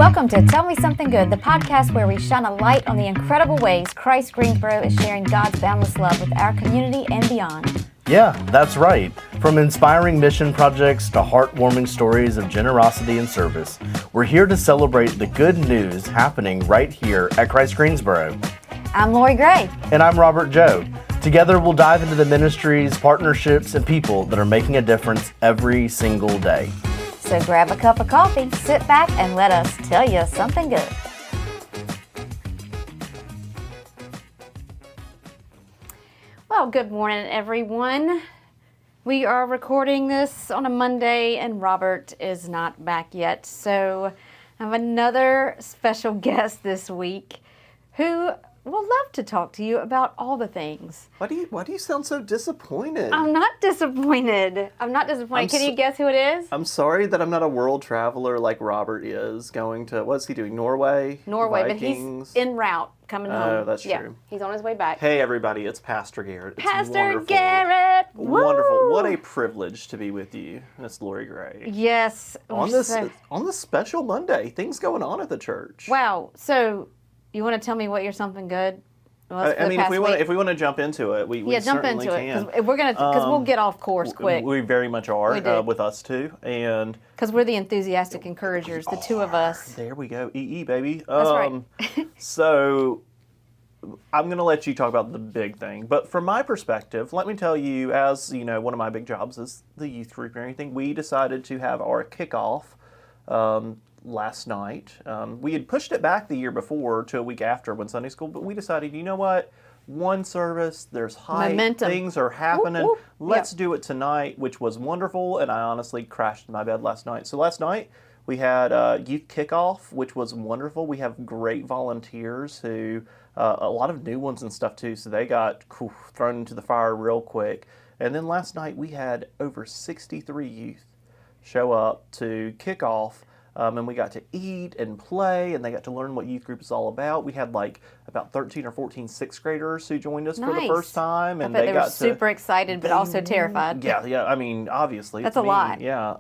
Welcome to Tell Me Something Good, the podcast where we shine a light on the incredible ways Christ Greensboro is sharing God's boundless love with our community and beyond. Yeah, that's right. From inspiring mission projects to heartwarming stories of generosity and service, we're here to celebrate the good news happening right here at Christ Greensboro. I'm Lori Gray. And I'm Robert Joe. Together we'll dive into the ministries, partnerships, and people that are making a difference every single day. So grab a cup of coffee, sit back, and let us tell you something good. Well, good morning, everyone. We are recording this on a Monday, and Robert is not back yet. So I have another special guest this week who will love to talk to you about all the things. Why do you sound so disappointed? I'm not disappointed. Can you guess who it is? I'm sorry that I'm not a world traveler like Robert is, going to, what's he doing, Norway, but Vikings. he's en route coming home. Oh, that's true. He's on his way back. Hey everybody, it's Pastor Garrett. It's Pastor wonderful. Garrett! Woo! Wonderful. What a privilege to be with you. It's Lori Gray. Yes. On this special Monday, things going on at the church. Wow. So, you want to tell me what you're something good? If we want to jump into it, we jump certainly into can. it because we'll get off course quick. We very much are with us too, and because we're the enthusiastic encouragers, the two of us. There we go, EE baby. That's right. So I'm going to let you talk about the big thing, but from my perspective, let me tell you, as you know, one of my big jobs is the youth group and everything. We decided to have our kickoff last night. We had pushed it back the year before to a week after when Sunday school, but we decided, you know what? One service, there's hype, momentum. Things are happening. Whoop, whoop. Let's do it tonight, which was wonderful, and I honestly crashed in my bed last night. So last night, we had youth kickoff, which was wonderful. We have great volunteers who, a lot of new ones and stuff too, so they got thrown into the fire real quick. And then last night, we had over 63 youth show up to kick off. And we got to eat and play, and they got to learn what youth group is all about. We had like about 13 or 14 sixth graders who joined us for the first time, and they were super excited, but also terrified. Yeah. I mean, obviously, that's a lot. Yeah,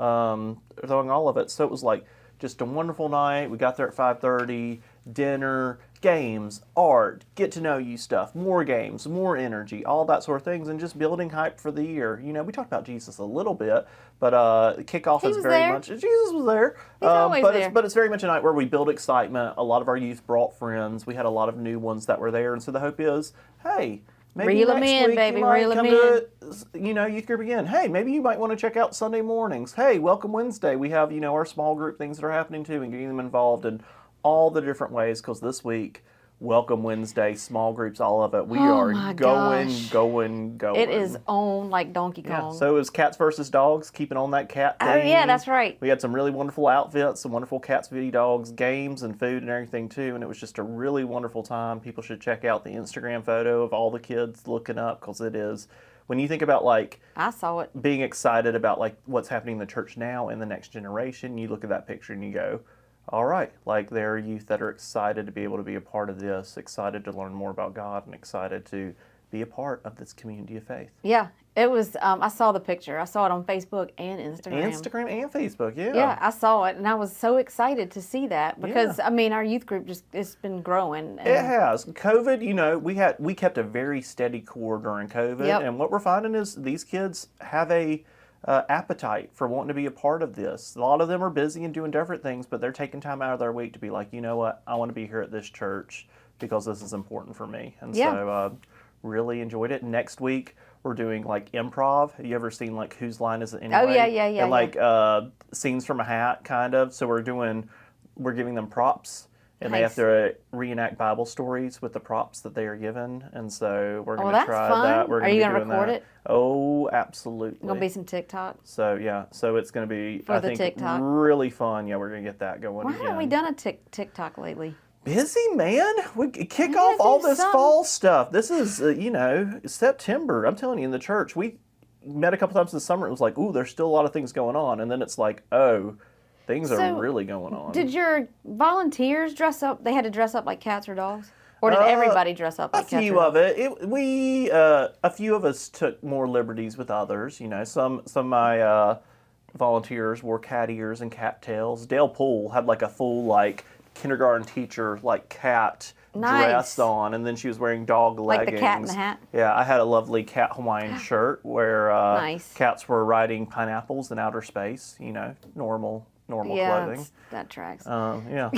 throwing all of it. So it was like just a wonderful night. We got there at 5:30. Dinner, games, art, get to know you stuff, more games, more energy, all that sort of things, and just building hype for the year. You know, we talked about Jesus a little bit, but kickoff is very much Jesus was there. He's always there. But it's very much a night where we build excitement. A lot of our youth brought friends. We had a lot of new ones that were there, and so the hope is, hey, maybe reel next them in, week baby, you might reel them come in. to, youth group again. Hey, maybe you might want to check out Sunday mornings. Hey, Welcome Wednesday. We have, our small group things that are happening too, and getting them involved in all the different ways, because this week, Welcome Wednesday, small groups, all of it. We are going. It is on like Donkey Kong. Yeah, so it was cats versus dogs, keeping on that cat thing. Oh, yeah, that's right. We had some really wonderful outfits, some wonderful cats, video dogs, games, and food and everything, too. And it was just a really wonderful time. People should check out the Instagram photo of all the kids looking up, because it is, when you think about, I saw it, being excited about, what's happening in the church now and the next generation, you look at that picture and you go, all right, there are youth that are excited to be able to be a part of this, excited to learn more about God, and excited to be a part of this community of faith. Yeah, it was, I saw the picture. I saw it on Facebook and Instagram. Instagram and Facebook, yeah. Yeah, I saw it, and I was so excited to see that, because, our youth group it's been growing. It has. COVID, we kept a very steady core during COVID, and what we're finding is these kids have a appetite for wanting to be a part of this. A lot of them are busy and doing different things, but they're taking time out of their week to be like, you know what, I want to be here at this church because this is important for me. And so really enjoyed it. Next week, we're doing improv. Have you ever seen Whose Line Is It Anyway? Oh, yeah. And scenes from a hat, kind of. So we're giving them props. And they have to reenact Bible stories with the props that they are given. And so we're going to try that. Are you going to record it? Oh, absolutely. Going to be some TikTok? So, yeah. So it's going to be, I think, TikTok. Really fun. Yeah, we're going to get that going again. Why haven't we done a TikTok lately? Busy, man. We kick off all this fall stuff. This is, September. I'm telling you, in the church, we met a couple times this summer. It was like, ooh, there's still a lot of things going on. And then it's like, oh, things are really going on. Did your volunteers dress up? They had to dress up like cats or dogs? Or did everybody dress up like cats or dogs? A few of it. A few of us took more liberties with others. Some of my volunteers wore cat ears and cat tails. Dale Poole had like a full like kindergarten teacher like cat Nice. dress on, and then she was wearing dog Like leggings. the cat in the hat? Yeah, I had a lovely cat Hawaiian shirt where Nice. cats were riding pineapples in outer space. You know, normal Yeah, clothing. that tracks. Yeah.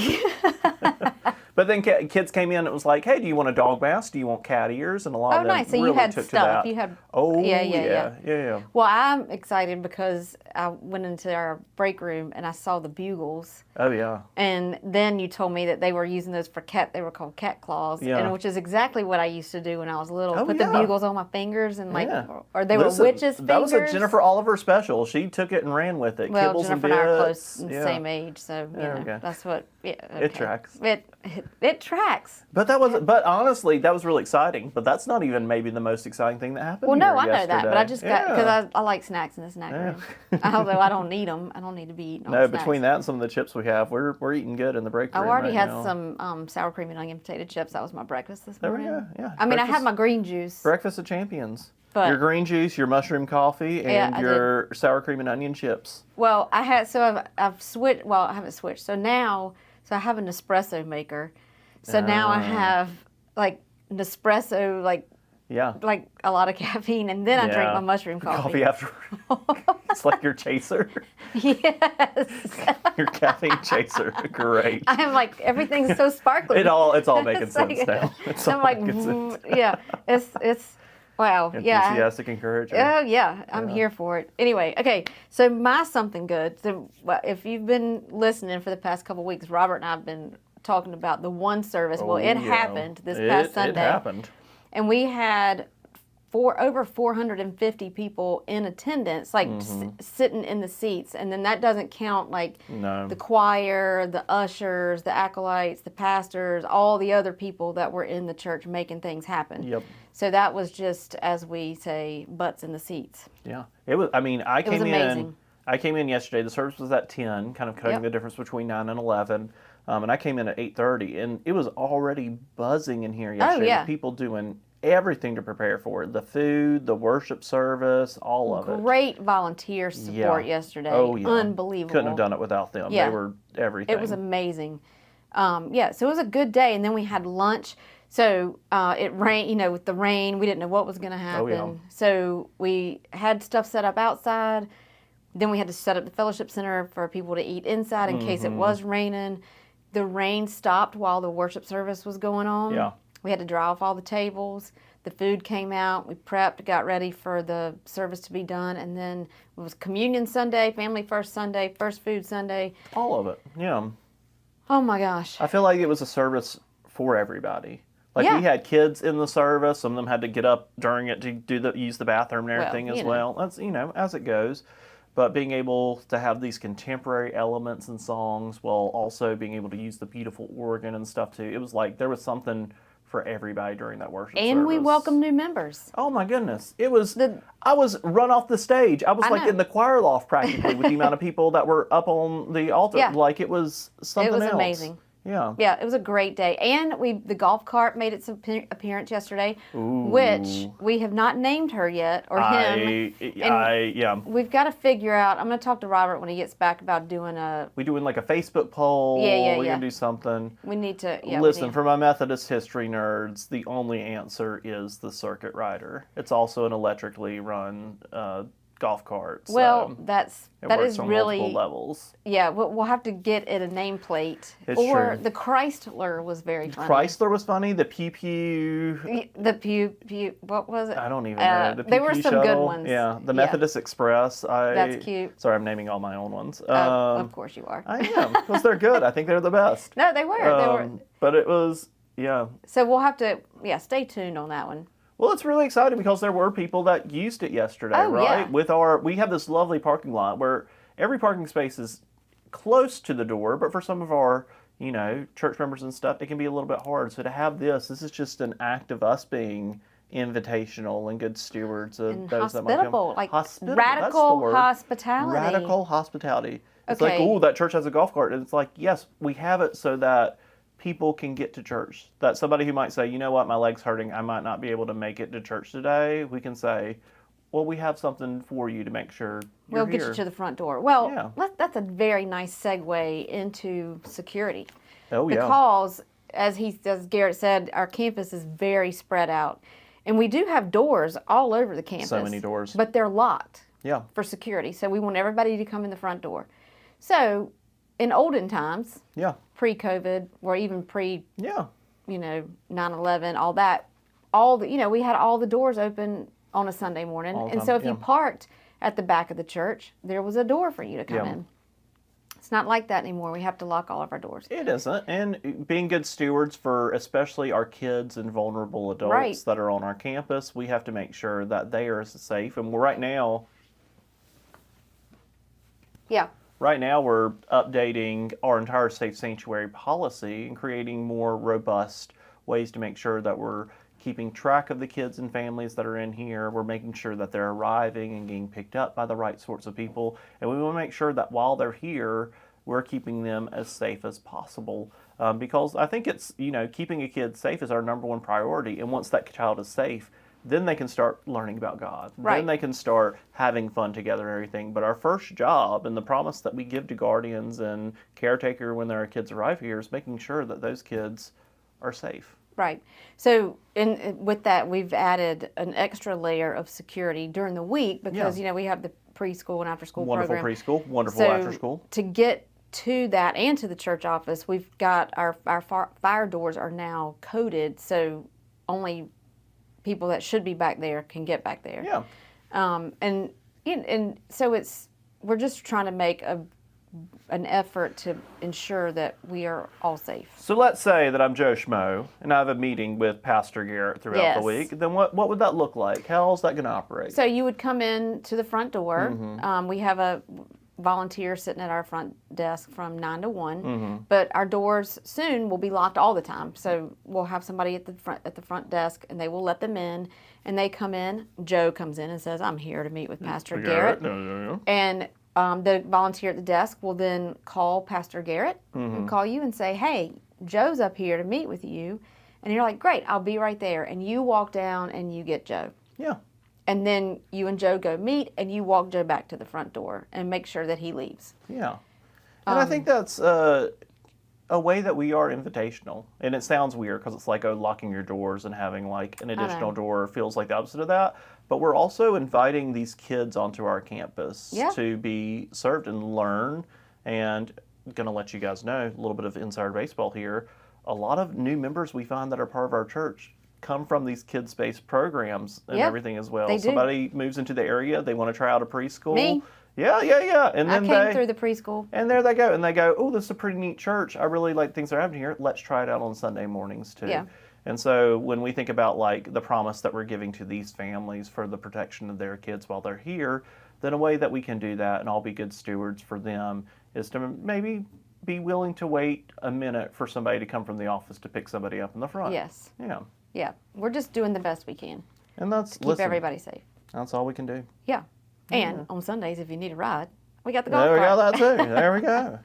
But then kids came in. It was like, hey, do you want a dog mask? Do you want cat ears? And a lot Oh, of them nice. So you really had took to stuff. that. You had. Oh Yeah. yeah. Well, I'm excited because I went into our break room and I saw the bugles. Oh yeah. And then you told me that they were using those for cat. They were called cat claws, Yeah. and which is exactly what I used to do when I was little. Oh, Put yeah. the bugles on my fingers and like, Yeah. or they Listen, were witches' fingers. That was a Jennifer Oliver special. She took it and ran with it. Well, Kibbles Jennifer and and I are bits. close and Yeah. same age, so you There we know go. that's what. Yeah, It okay. tracks. It tracks. But that was. But honestly, that was really exciting. But that's not even maybe the most exciting thing that happened. Well, no, here I know that, but I yesterday. just got because I like snacks in the snack room. Although I don't need them, I don't need to be eating. All No, the snacks. between that and some of the chips we have, we're eating good in the break I room already right had now. some sour cream and onion potato chips. That was my breakfast this There we morning. go. Yeah. I mean, I had Breakfast- my green juice. Breakfast of champions. But- your green juice, your mushroom coffee, Yeah, and I your sour cream and onion chips. Well, I've switched. Well, I haven't switched. So now, I have an espresso maker. So now I have like Nespresso, like Yeah. a lot of caffeine, and then I drink Yeah. my mushroom coffee. Coffee after. It's like your chaser, Yes. your caffeine chaser. Great. I'm like everything's so sparkly. It's all making It's sense like- now. It's all I'm like, making sense. yeah, it's wow, yeah. Enthusiastic encourager. Oh yeah, I'm here for it. Anyway, okay. So my something good. So if you've been listening for the past couple weeks, Robert and I've been talking about the one service. Well, it Oh, yeah. happened this past Sunday, It happened. and we had over 450 people in attendance, like sitting in the seats, and then that doesn't count like No. the choir, the ushers, the acolytes, the pastors, all the other people that were in the church making things happen. Yep. So that was just, as we say, butts in the seats. Yeah. It was. I mean, I was came in. amazing. I came in yesterday. The service was at 10, kind of cutting Yep. the difference between 9 and 11. And I came in at 8:30, and it was already buzzing in here yesterday. yeah. With people doing everything to prepare for it. The food, the worship service, all of it. Great volunteer support yesterday. Oh, yeah. Unbelievable. Couldn't have done it without them. Yeah. They were everything. It was amazing. Yeah, so it was a good day, and then we had lunch. So it rained, with the rain, we didn't know what was going to happen. Oh, yeah. So we had stuff set up outside. Then we had to set up the fellowship center for people to eat inside in case it Mm-hmm. was raining. The rain stopped while the worship service was going on. Yeah. We had to dry off all the tables. The food came out. We prepped, got ready for the service to be done. And then it was Communion Sunday, Family First Sunday, First Food Sunday. all of it. Yeah. Oh my gosh. I feel like it was a service for everybody. Like Yeah. we had kids in the service. Some of them had to get up during it to use the bathroom and Well, everything as you know. well. That's as it goes. But being able to have these contemporary elements and songs while also being able to use the beautiful organ and stuff too. It was like there was something for everybody during that worship service. And we welcome new members. Oh my goodness. It was The- I was run off the stage. I was I like know. in the choir loft practically with the amount of people that were up on the altar. Yeah. Like it was something It was else. amazing. Yeah. Yeah, it was a great day. And the golf cart made its appearance yesterday, which we have not named her yet, or him. Yeah. We've got to figure out, I'm going to talk to Robert when he gets back about doing We doing like a Facebook poll. Yeah, We're yeah. gonna do something. we need to, yeah. we Listen, need- for my Methodist history nerds, the only answer is the circuit rider. It's also an electrically run golf cart. So well, it that works is on really, multiple levels. yeah, we'll have to get it a nameplate. It's or true. the Chrysler was very funny. Chrysler was funny. The Pew Pew. The Pew, what was it? I don't even know. The They Pew were Pew some good shuttle. ones. Yeah, the Methodist Express. That's cute. Sorry, I'm naming all my own ones. Of course you are. I am, because they're good. I think they're the best. No, they were. They were. But it was, yeah. So we'll have to, stay tuned on that one. Well, it's really exciting because there were people that used it yesterday, Oh, right? yeah. We have this lovely parking lot where every parking space is close to the door, but for some of our, church members and stuff, it can be a little bit hard. So to have this is just an act of us being invitational and good stewards of And those that might come. hospitable, like Hospitable, radical that's the word. hospitality. Radical hospitality. It's like, Okay. oh, that church has a golf cart. And it's like, yes, we have it so that people can get to church. That somebody who might say, you know what, my leg's hurting, I might not be able to make it to church today, we can say, well, we have something for you to make sure you're We'll get here. you to the front door. Well, Yeah. that's a very nice segue into security. Oh, yeah. Because, as Garrett said, our campus is very spread out. And we do have doors all over the campus. So many doors. But they're locked Yeah. for security. So we want everybody to come in the front door. So in olden times, Yeah. pre-COVID, or even pre, Yeah. 9/11, all that, we had all the doors open on a Sunday morning. All the And time, so if yeah. you parked at the back of the church, there was a door for you to come Yeah. in. It's not like that anymore. We have to lock all of our doors. It isn't. And being good stewards for especially our kids and vulnerable adults Right. that are on our campus, we have to make sure that they are safe. And right now, Yeah. we're updating our entire safe sanctuary policy and creating more robust ways to make sure that we're keeping track of the kids and families that are in here. We're making sure that they're arriving and getting picked up by the right sorts of people. And we want to make sure that while they're here, we're keeping them as safe as possible. Because I think it's, keeping a kid safe is our number one priority. And once that child is safe, then they can start learning about God. Right. Then they can start having fun together and everything. But our first job and the promise that we give to guardians and caretaker when their kids arrive here is making sure that those kids are safe. Right. So, with that, we've added an extra layer of security during the week because, Yeah. We have the preschool and after school Wonderful program. preschool, wonderful So, after school. to get to that and to the church office, we've got our fire doors are now coded, so only people that should be back there can get back there. Yeah. And so we're just trying to make an effort to ensure that we are all safe. So let's say that I'm Joe Schmo and I have a meeting with Pastor Garrett throughout Yes. the week. Then what would that look like? How's that going to operate? So you would come in to the front door. Mm-hmm. We have a volunteer sitting at our front desk from 9 to 1. Mm-hmm. But our doors soon will be locked all the time. So we'll have somebody at the front desk, and they will let them in. And they come in. Joe comes in and says, "I'm here to meet with Pastor Garrett." No. And the volunteer at the desk will then call Pastor Garrett Mm-hmm. and call you and say, "Hey, Joe's up here to meet with you." And you're like, "Great, I'll be right there." And you walk down and you get Joe. Yeah. And then you and Joe go meet, and you walk Joe back to the front door and make sure that he leaves. Yeah. And I think that's a way that we are invitational. And it sounds weird because it's like locking your doors and having like an additional door feels like the opposite of that. But we're also inviting these kids onto our campus Yeah. to be served and learn. And going to let you guys know a little bit of insider baseball here. A lot of new members we find that are part of our church come from these kids-based programs and Yep, everything as well. they do. Somebody moves into the area, they want to try out a preschool. Me. Yeah. And I then came through the preschool. and there they go. And they go, "Oh, this is a pretty neat church. I really like things that are happening here. Let's try it out on Sunday mornings too." Yeah. And so when we think about like the promise that we're giving to these families for the protection of their kids while they're here, then a way that we can do that and all be good stewards for them is to maybe be willing to wait a minute for somebody to come from the office to pick somebody up in the front. Yes. Yeah. Yeah. We're just doing the best we can And that's to keep everybody safe. That's all we can do. Yeah. And on Sundays, if you need a ride, we got the golf There we cart. go, that too. There we go.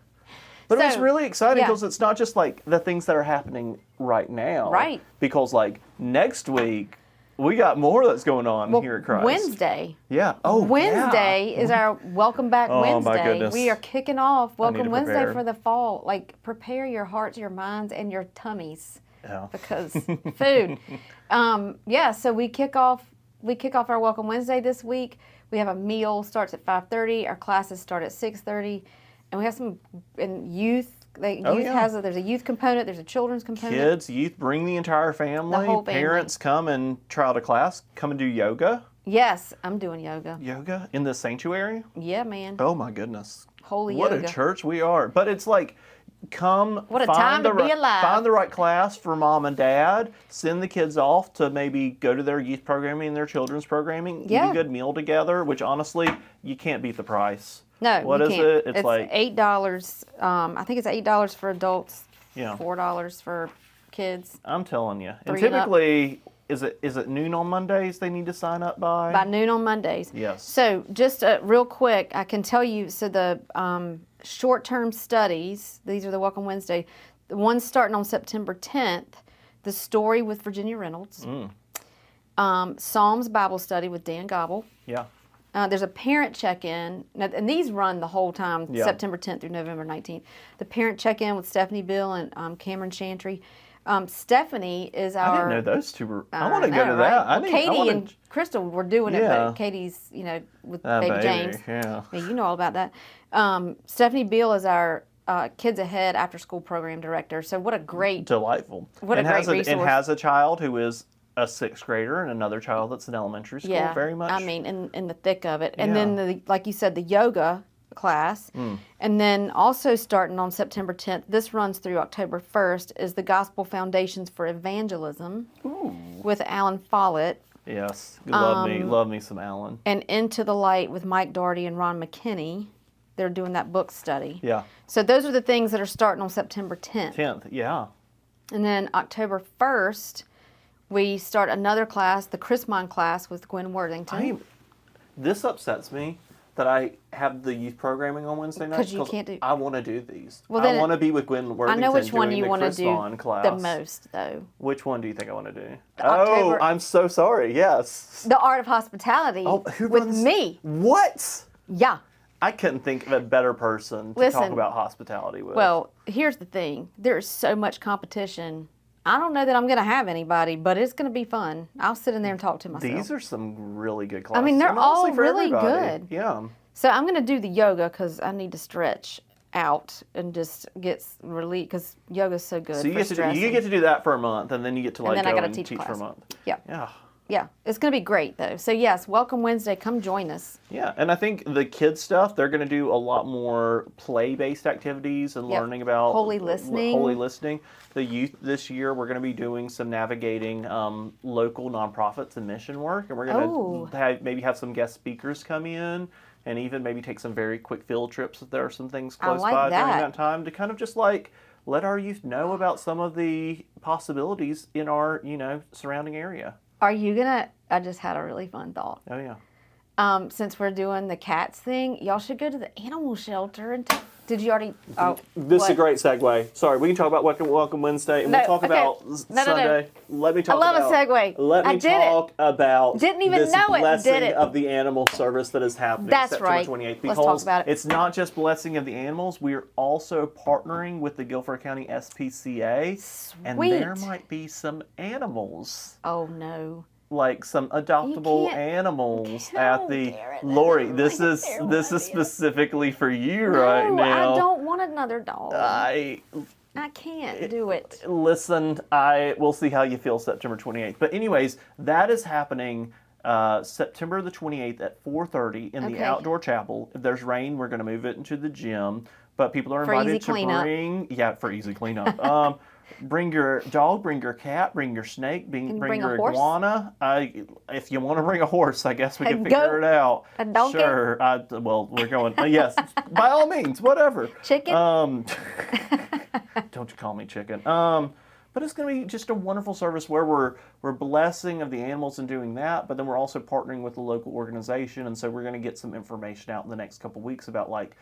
But it's So, really exciting yeah. because it's not just like the things that are happening right now. Right. Because like next week, we got more that's going on Well, here at Christ. Wednesday. Yeah. Oh, Wednesday yeah. is our Welcome Back Oh, my Wednesday. goodness. We are kicking off need Welcome to Wednesday prepare. for the fall. Like, prepare your hearts, your minds, and your tummies Yeah. because food. So we kick off our Welcome Wednesday this week. We have a meal starts at 5:30. Our classes start at 6:30, and we have some youth. There's a youth component. There's a children's component. Kids, youth, bring the entire family. The whole family. Parents come and try out a class. Come and do yoga. Yes, I'm doing yoga. Yoga in the sanctuary. Yeah, man. Oh my goodness. Holy What yoga. a church we are. But it's like, come What a find time the to be right, alive. Find the right class for mom and dad. Send the kids off to maybe go to their youth programming and their children's programming. Yeah. Eat a good meal together, which honestly, you can't beat the price. No, What you is can't. it? It's like $8. I think it's $8 for adults. Yeah. $4 for kids. I'm telling you. And 3 and up. typically, is it noon on Mondays they need to sign up by? By noon on Mondays. Yes. So just real quick, I can tell you. So the short-term studies. These are the Welcome Wednesday. The ones starting on September 10th. The Story with Virginia Reynolds. Psalms Bible study with Dan Gobble. Yeah. There's a parent check-in, and these run the whole time, Yeah. September 10th through November 19th. The parent check-in with Stephanie Bill and Cameron Chantry. Stephanie is I our. didn't know those two were. I want to know, go to right? that. Well, Katie and Crystal were doing it, Yeah. but Katie's, with Ah, baby James. Yeah. Yeah, you know all about that. Stephanie Beal is our Kids Ahead after school program director. So what a great, Delightful. What a and great has and resource. has a child who is a 6th grader and another child that's in elementary school. yeah, Very much. I mean, in the thick of it. And Yeah. then, like you said, the yoga class. And then also starting on September 10th, this runs through October 1st, is the Gospel Foundations for Evangelism with Alan Follett. Yes. Love me some Alan. And Into the Light with Mike Doherty and Ron McKinney. They're doing that book study. Yeah. So those are the things that are starting on September 10th. 10th. Yeah. And then October 1st, we start another class, the Chrismon class with Gwen Worthington. This upsets me that I have the youth programming on Wednesday nights. 'Cause you can't do- I want to do these. Well, I then want to be with Gwen Worthington. I know which one doing you the want to do Chrismon class. the most, though. Which one do you think I want to do? October- Oh, I'm so sorry. Yes. The Art of Hospitality Who with runs- me. What? Yeah. I couldn't think of a better person to talk Listen, about hospitality with. Well, here's the thing. There's so much competition. I don't know that I'm going to have anybody, but it's going to be fun. I'll sit in there and talk to myself. these are some really good classes. mean, they're and honestly, all for really everybody. good. Yeah. So I'm going to do the yoga because I need to stretch out and just get relief because yoga's so good So you for get to stress. do that for a month, and then you get to And then I go gotta and teach teach for a class. month. Yeah. Yeah. Yeah, it's going to be great, though. So, yes, welcome Wednesday. Come join us. Yeah, and I think the kids stuff, they're going to do a lot more play-based activities and Yep. learning about Holy listening. Holy listening. The youth this year, we're going to be doing some navigating local nonprofits and mission work, and we're going to maybe have some guest speakers come in, and even maybe take some very quick field trips if there are some things close like by during that. that time to kind of just like let our youth know about some of the possibilities in our surrounding area. Are you going to? I just had a really fun thought. Oh yeah. Since we're doing the cats thing, y'all should go to the animal shelter and did you already? Oh, This is a what? great segue. Sorry, we can talk about Welcome Wednesday, and No, we'll talk okay. about No. Sunday. Let me talk. I love a about, segue. Let me I did it. talk about Didn't even this know it, blessing did it. of the animal service that is happening. That's September right. 28th, Let's because talk about it. it's not just blessing of the animals. We are also partnering with the Guilford County SPCA, and there Sweet. might be some animals. Oh no. Like some adoptable can't- animals Don't at the dare it. Lori. That's This a is terrible this is idea. specifically for you right No, now. I don't want another dog. I can't do it. listen. I will see how you feel September 28th. But anyways, that is happening September the 28th at 4:30 in the Okay. outdoor chapel. If there's rain, we're going to move it into the gym. But people are For invited easy to cleanup. for easy cleanup. Bring your dog, bring your cat, bring your snake, bring bring a your horse? iguana. If you want to bring a horse, I guess we A can figure goat? it out. A donkey? Sure. Well, we're going. Yes, by all means, whatever. Chicken? Don't you call me chicken. But it's going to be just a wonderful service where we're blessing of the animals and doing that, but then we're also partnering with the local organization, and so we're going to get some information out in the next couple weeks about like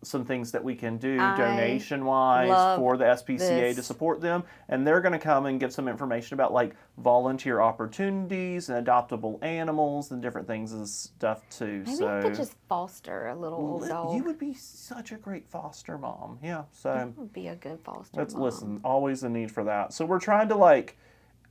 some things that we can do I donation-wise love for the SPCA to this. support them, and they're going to come and give some information about like volunteer opportunities and adoptable animals and different things and stuff too. Maybe so I could just foster a little old dog. you would be such a great foster mom. Yeah, so That would be a good foster mom. listen, always a need for that. So we're trying to like,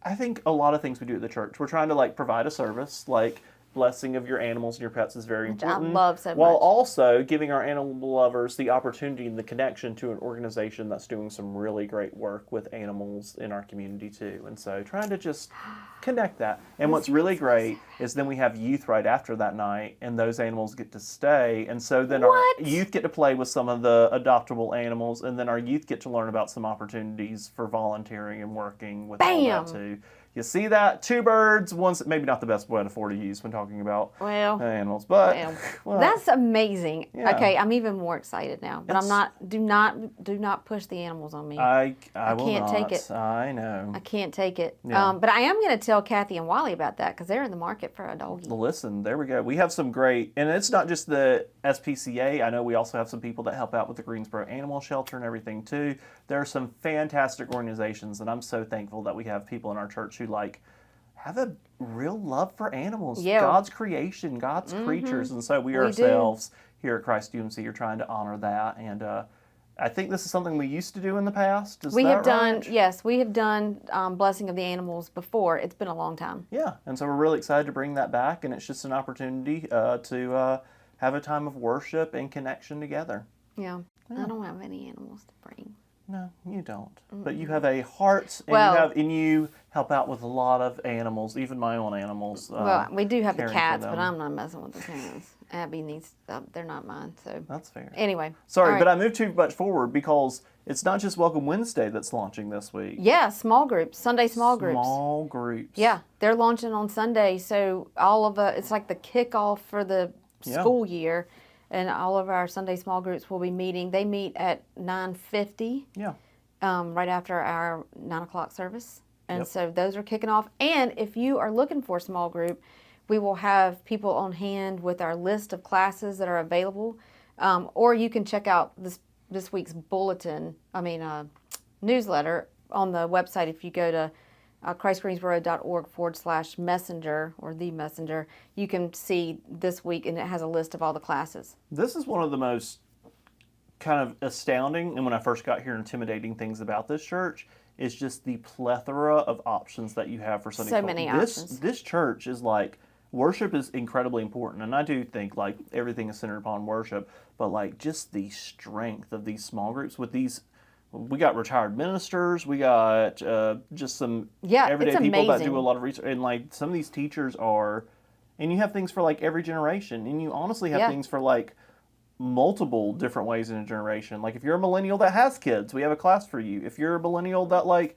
I think a lot of things we do at the church, we're trying to like provide a service, like blessing of your animals and your pets is very Which I important. love so While much. also giving our animal lovers the opportunity and the connection to an organization that's doing some really great work with animals in our community too. And so trying to just connect that. And what's really great is then we have youth right after that night, and those animals get to stay. And so then our What? youth get to play with some of the adoptable animals, and then our youth get to learn about some opportunities for volunteering and working with all Bam! that too. You see that? Two birds, one's maybe not the best metaphor to use when talking about Well, animals, but well, that's amazing. Yeah. Okay, I'm even more excited now. But I'm It's- not. Do not push the animals on me. I will can't not. take it. I know. I can't take it. Yeah. But I am going to tell Kathy and Wally about that because they're in the market for a doggy. Listen, there we go. We have some great, and it's not just the SPCA. I know we also have some people that help out with the Greensboro Animal Shelter and everything too. There are some fantastic organizations, and I'm so thankful that we have people in our church who like have a real love for animals, Yeah. God's creation, God's creatures. And so we do. ourselves here at Christ UMC are trying to honor that. And I think this is something we used to do in the past. Is We that have done, right? yes, we have done blessing of the animals before. It's been a long time. Yeah, and so we're really excited to bring that back, and it's just an opportunity to have a time of worship and connection together. Yeah. I don't have any animals to bring. No, you don't. But you have a heart, and Well- you help out with a lot of animals, even my own animals. Well, we do have the caring for cats, but them. I'm not messing with the cats. Abby needs, they're not mine, so. That's fair. Anyway. Sorry, all but right. I moved too much forward because it's not just Welcome Wednesday that's launching this week. Yeah, small groups, Sunday small groups. Small groups. Yeah, they're launching on Sunday, so all of it's like the kickoff for the Yeah. school year, and all of our Sunday small groups will be meeting. They meet at 9:50, Yeah. right after our 9 o'clock service, and Yep. so those are kicking off. And if you are looking for a small group, we will have people on hand with our list of classes that are available, or you can check out this week's bulletin. Newsletter on the website if you go to christgreensboro.org/messenger or the messenger. You can see this week, and it has a list of all the classes. This is one of the most kind of astounding and when I first got here intimidating things about this church is just the plethora of options that you have for Sunday So school. many This options. This church is like worship is incredibly important, and I do think like everything is centered upon worship, but like just the strength of these small groups with these. We got retired ministers. We got just some Yeah, everyday it's people that amazing. do a lot of research, and like some of these teachers are, and you have things for like every generation, and you honestly have Yeah. things for like multiple different ways in a generation. Like if you're a millennial that has kids, we have a class for you. If you're a millennial that like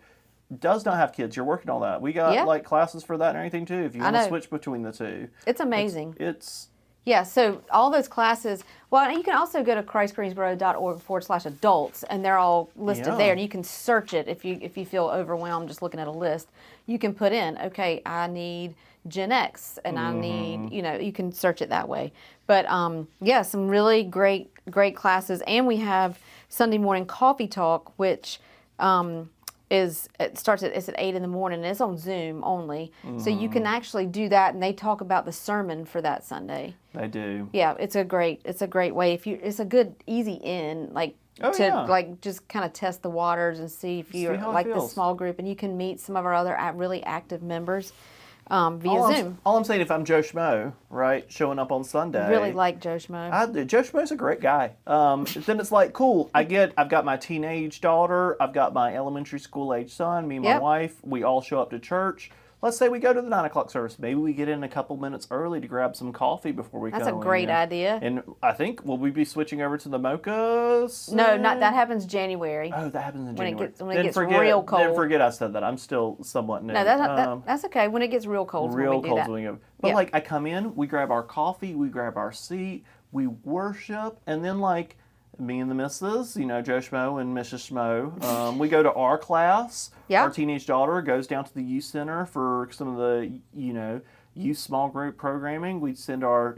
does not have kids, you're working on that. We got Yeah. like classes for that and everything too. If you I want to know. switch between the two, It's amazing. it's Yeah, so all those classes, well, you can also go to christgreensboro.org/adults, and they're all listed Yeah. there, and you can search it if you feel overwhelmed just looking at a list. You can put in, okay, I need Gen X, and I need, you can search it that way. But yeah, some really great classes, and we have Sunday morning coffee talk, which it's at 8 in the morning, and it's on Zoom only, so you can actually do that, and they talk about the sermon for that Sunday. they do. Yeah, it's a great way. It's a good easy in like Oh, to yeah. like just kind of test the waters and see if you how it like the feels. small group, and you can meet some of our other really active members via All Zoom. I'm saying, if I'm Joe Schmo, right, showing up on Sunday, Really like Joe Schmo. Joe Schmo's a great guy. Then it's like, cool. I've got my teenage daughter. I've got my elementary school age son. Me and my Yep. wife. We all show up to church. Let's say we go to the 9 o'clock service. Maybe we get in a couple minutes early to grab some coffee before we That's go a great in. idea. And I think will we be switching over to the mochas? No, not that happens January. Oh, that happens in When it January. gets- when it Then gets forget, real Then cold. forget I said that. I'm still somewhat new. No, that's okay. When it gets real cold, is when real we do cold that. swing of. But Yeah. like I come in, we grab our coffee, we grab our seat, we worship, and then like me and the missus, Joe Schmo and Mrs. Schmo, we go to our class. Yeah. Our teenage daughter goes down to the youth center for some of the youth small group programming. We send our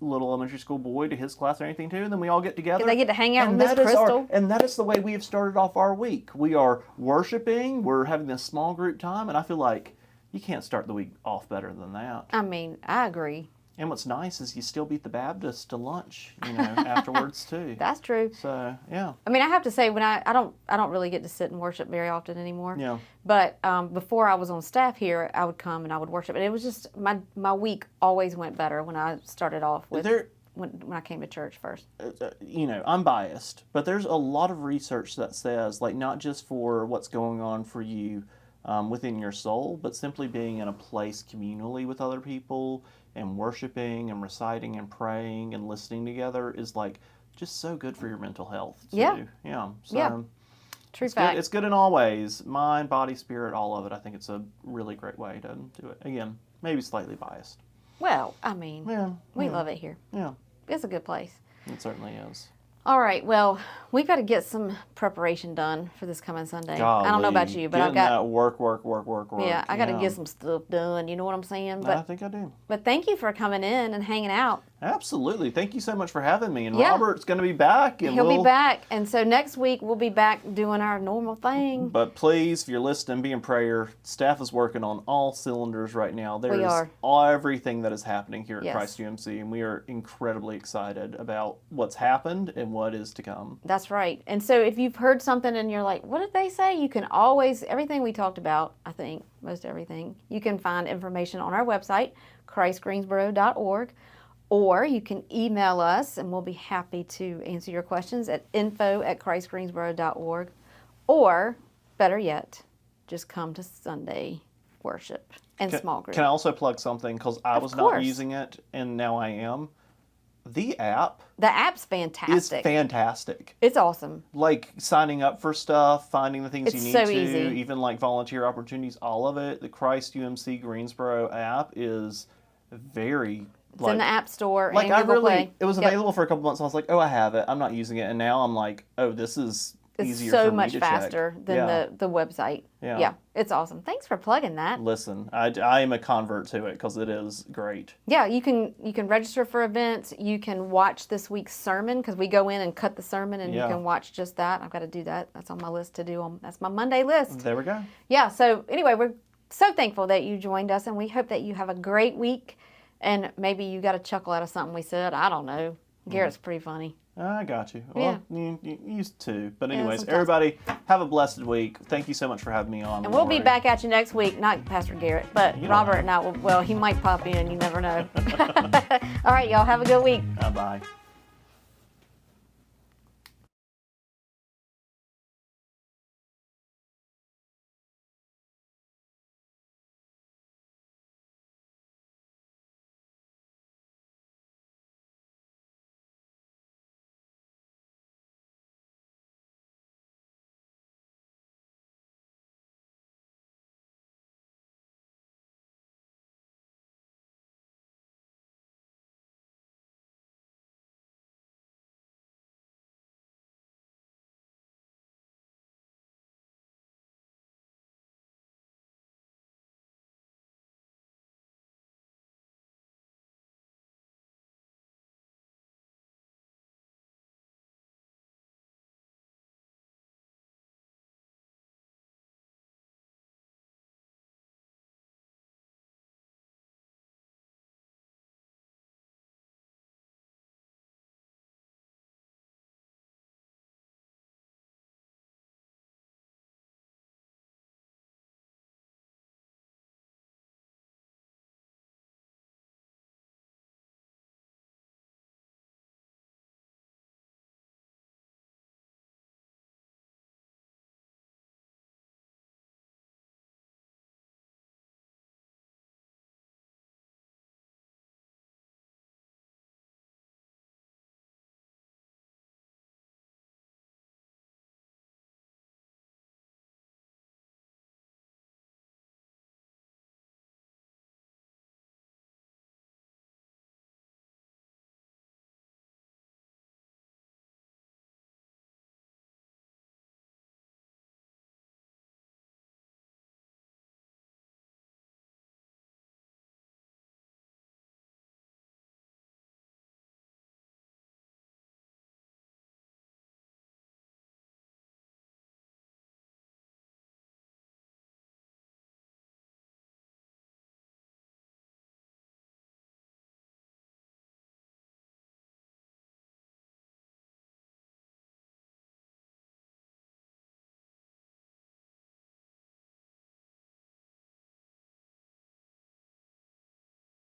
little elementary school boy to his class or anything too, and then we all get together. And they get to hang out And with Miss that is Crystal. and that is the way we have started off our week. We are worshiping. We're having this small group time, and I feel like you can't start the week off better than that. I mean, I agree. And what's nice is you still beat the Baptist to lunch, afterwards too. That's true. So yeah, I mean, I have to say, when I don't really get to sit and worship very often anymore. Yeah. But before I was on staff here, I would come and I would worship, and it was just my week always went better when I started off with There- when I came to church first. I'm biased, but there's a lot of research that says, like, not just for what's going on for you within your soul, but simply being in a place communally with other people and worshiping and reciting and praying and listening together is like just so good for your mental health too. Yeah. Yeah. So Yeah. True it's fact. good. It's good in all ways. Mind, body, spirit, all of it. I think it's a really great way to do it. Again, maybe slightly biased. Well, I mean, Yeah. we yeah, love it here. Yeah. It's a good place. It certainly is. All right. Well, we've got to get some preparation done for this coming Sunday. I don't know about Golly, you, but I've getting got that work. I got to get some stuff done. You know what I'm saying? I But think I do. thank you for coming in and hanging out. Absolutely. Thank you so much for having me. And Yeah. Robert's going to be back. And He'll be we'll- back. And so next week we'll be back doing our normal thing. But please, if you're listening, be in prayer. Staff is working on all cylinders right now. There's everything that is happening here at Yes. Christ UMC, and we are incredibly excited about what's happened and what is to come. That's right. And so if you've heard something and you're like, what did they say? You can always, everything we talked about, I think, most everything, you can find information on our website, christgreensboro.org, or you can email us and we'll be happy to answer your questions at info@christgreensboro.org, or better yet, just come to Sunday worship and small group. Can I also plug something? Because I Of was course. not using it, and now I am. The app The app's is fantastic. fantastic. It's awesome. Like signing up for stuff, finding the things It's you need so to, easy. even like volunteer opportunities, all of it. The Christ UMC Greensboro app is very It's in the App Store like and I Google really Play. it was Yep. available for a couple months. I was like, oh, I have it. I'm not using it, and now I'm like, oh, this is It's easier so for me much to check. faster than Yeah. the website. Yeah. It's awesome. Thanks for plugging that. Listen, I am a convert to it because it is great. Yeah, you can register for events. You can watch this week's sermon because we go in and cut the sermon, and Yeah. you can watch just that. I've got to do that. That's on my list to do. That's my Monday list. There we go. Yeah. So anyway, we're so thankful that you joined us, and we hope that you have a great week. And maybe you got a chuckle out of something we said. I don't know. Garrett's pretty funny. I got you. Well, you used to. But Yeah, anyways, sometimes. everybody, have a blessed week. Thank you so much for having me on. And we'll be Lori. back at you next week. Not Pastor Garrett, but You don't Robert know. and I will. Well, he might pop in. You never know. All right, y'all. Have a good week. Bye.